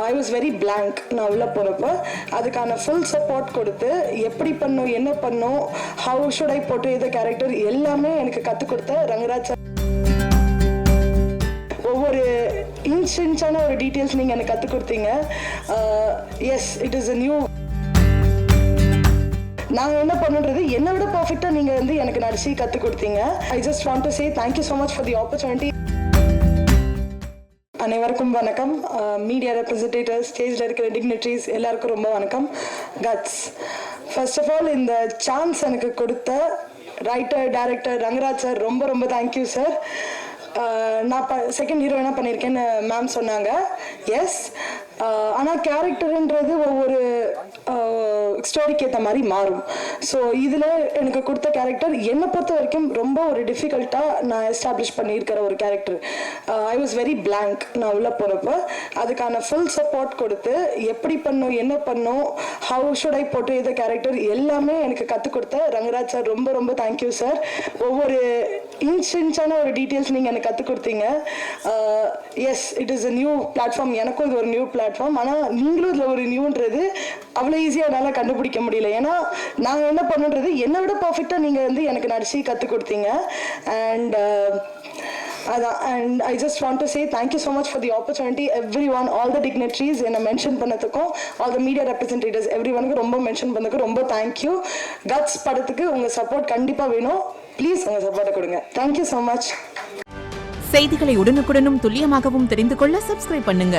I was very blank. நான் உள்ள போகிறப்ப அதுக்கான ஃபுல் சப்போர்ட் கொடுத்து எப்படி பண்ணும், என்ன பண்ணும், ஹவு ஷுட் ஐ போட்டு இந்த கேரக்டர் எல்லாமே எனக்கு கற்றுக் கொடுத்த ரங்கராஜ் சார். ஒவ்வொரு இன்ச்சான ஒரு டீட்டெயில்ஸ் நீங்கள் எனக்கு கற்றுக் கொடுத்தீங்க. Yes, it is a new. நாங்கள் என்ன பண்ணுறது என்னை விட பர்ஃபெக்டாக நீங்கள் வந்து எனக்கு நடிச்சு கற்றுக் கொடுத்தீங்க. ஐ just want to say thank you so much for the opportunity. அனைவருக்கும் வணக்கம். மீடியா ரெப்ரஸன்டேட்டிவ்ஸ், ஸ்டேஜில் இருக்கிற டிக்னிட்ரிஸ் எல்லாருக்கும் ரொம்ப வணக்கம். கட்ஸ், ஃபர்ஸ்ட் ஆஃப் ஆல் இந்த சான்ஸ் எனக்கு கொடுத்த ரைட்டர், டைரக்டர் ரங்கராஜ் சார் ரொம்ப ரொம்ப தேங்க்யூ சார். நான் செகண்ட் ஹீரோயினாக பண்ணியிருக்கேன்னு மேம் சொன்னாங்க. எஸ், ஆனால் கேரக்டருன்றது ஒவ்வொரு ஸ்டோரிக்கு ஏற்ற மாதிரி மாறும். ஸோ இதில் எனக்கு கொடுத்த கேரக்டர் என்னை பொறுத்த வரைக்கும் ரொம்ப ஒரு டிஃபிகல்ட்டாக நான் எஸ்டாப்ளிஷ் பண்ணியிருக்கிற ஒரு character. I was very blank. நான் உள்ளே போகிறப்ப அதுக்கான ஃபுல் சப்போர்ட் கொடுத்து எப்படி பண்ணும், என்ன பண்ணும், ஹவு ஷுட் ஐ போட்டு இந்த கேரக்டர் எல்லாமே எனக்கு கற்றுக் கொடுத்த ரங்கராஜ் சார் ரொம்ப ரொம்ப தேங்க்யூ சார். ஒவ்வொரு இன்ச்சான ஒரு டீட்டெயில்ஸ் நீங்கள் எனக்கு கற்றுக் கொடுத்தீங்க. Yes, it is a new platform. எனக்கும் இது ஒரு நியூ பிளாட்ஃபார்ம். ஆனால் நீங்களும் இதில் ஒரு நியூன்றது அவ்வளோ ஈஸியாக என்னால் கண்டுபிடிக்க முடியல. ஏன்னா நாங்கள் என்ன பண்ணுறது என்னை விட பர்ஃபெக்டாக நீங்கள் வந்து எனக்கு நடிச்சு கற்றுக் கொடுத்தீங்க. அண்ட் அதான், and I just want to say thank you so much for the opportunity. Everyone, all the dignitaries என்னை மென்ஷன் பண்ணதுக்கும், all the media representatives every ஒனுக்கு ரொம்ப மென்ஷன் பண்ணதுக்கும் ரொம்ப தேங்க்யூ. கட்ஸ் படத்துக்கு உங்கள் சப்போர்ட் கண்டிப்பாக வேணும். ப்ளீஸ் உங்கள் சப்போர்ட்டை கொடுங்க. Thank you so much. செய்திகளை உடனுக்குடனும் துல்லியமாகவும் தெரிந்து கொள்ள சப்ஸ்கிரைப் பண்ணுங்க.